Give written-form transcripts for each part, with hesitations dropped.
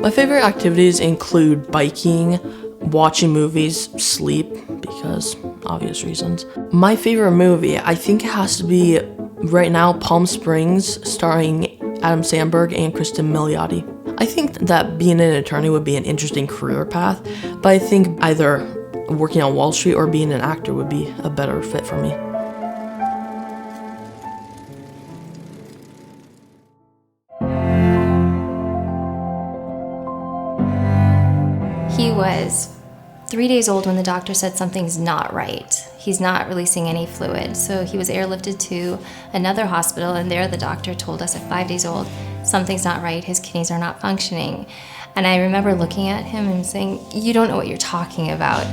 My favorite activities include biking, watching movies, sleep, because obvious reasons. My favorite movie, I think it has to be right now Palm Springs, starring Adam Sandberg and Kristen Milioti. I think that being an attorney would be an interesting career path, but I think either working on Wall Street or being an actor would be a better fit for me. He was 3 days old when the doctor said something's not right. He's not releasing any fluid. So he was airlifted to another hospital, and there the doctor told us at 5 days old, something's not right, his kidneys are not functioning. And I remember looking at him and saying, you don't know what you're talking about.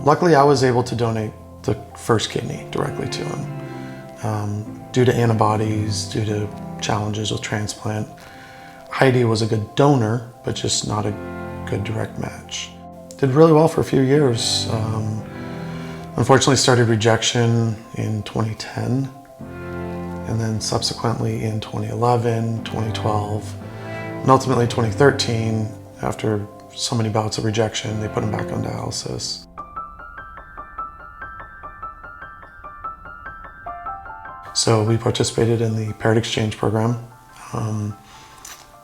Luckily, I was able to donate the first kidney directly to him. Due to antibodies, due to challenges with transplant, Heidi was a good donor, but just not a good direct match. Did really well for a few years. Unfortunately started rejection in 2010, and then subsequently in 2011, 2012, and ultimately 2013, after so many bouts of rejection, they put him back on dialysis. So we participated in the paired exchange program,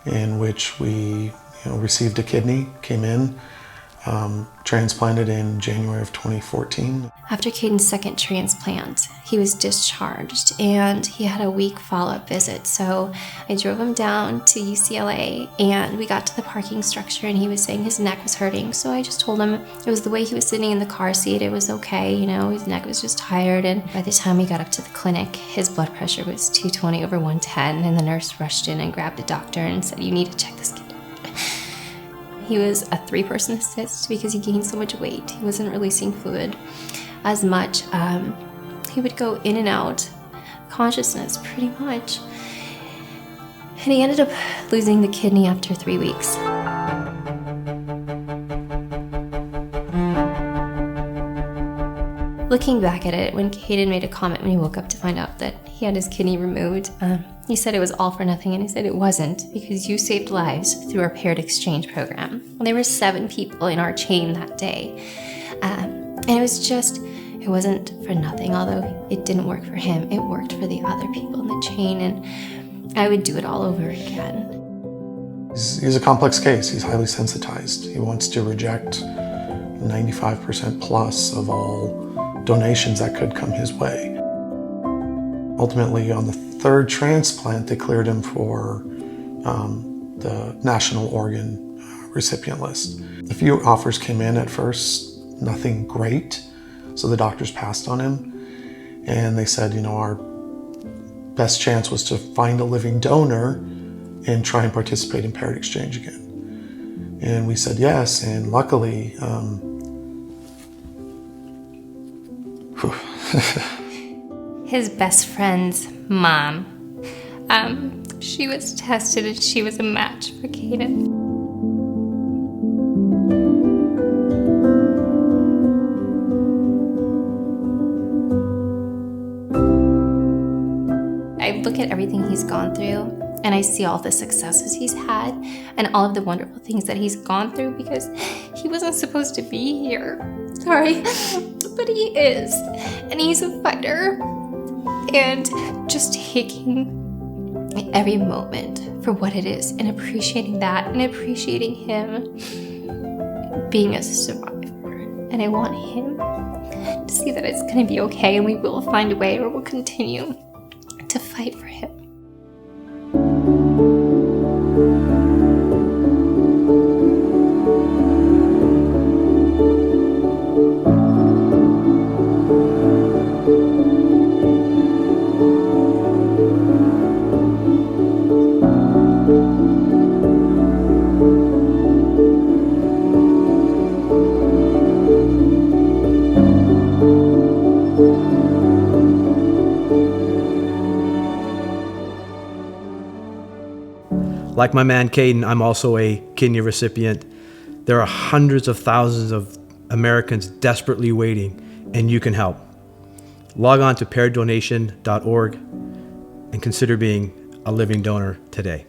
in which we received a kidney, came in, transplanted in January of 2014. After Kadin's second transplant, he was discharged and he had a week follow-up visit. So I drove him down to UCLA and we got to the parking structure and he was saying his neck was hurting. So I just told him it was the way he was sitting in the car seat. It was okay, his neck was just tired. And by the time we got up to the clinic, his blood pressure was 220 over 110, and the nurse rushed in and grabbed the doctor and said, you need to check this kid. He was a 3-person assist because he gained so much weight. He wasn't releasing fluid as much. He would go in and out consciousness pretty much. And he ended up losing the kidney after 3 weeks. Looking back at it, when Kadin made a comment when he woke up to find out that he had his kidney removed, he said it was all for nothing, and I said it wasn't, because you saved lives through our paired exchange program. There were 7 people in our chain that day. And it wasn't for nothing, although it didn't work for him. It worked for the other people in the chain, and I would do it all over again. He's a complex case. He's highly sensitized. He wants to reject 95% plus of all donations that could come his way. Ultimately, on the 3rd transplant, they cleared him for the National Organ Recipient List. A few offers came in at first, nothing great, so the doctors passed on him, and they said, our best chance was to find a living donor and try and participate in paired exchange again. And we said yes, and luckily, his best friend's mom, she was tested and she was a match for Kadin. I look at everything he's gone through and I see all the successes he's had and all of the wonderful things that he's gone through, because he wasn't supposed to be here. Sorry, but he is. And he's a fighter. And just taking every moment for what it is and appreciating that and appreciating him being a survivor. And I want him to see that it's going to be okay, and we will find a way, or we'll continue to fight for him. Like my man Kadin, I'm also a kidney recipient. There are hundreds of thousands of Americans desperately waiting, and you can help. Log on to paireddonation.org and consider being a living donor today.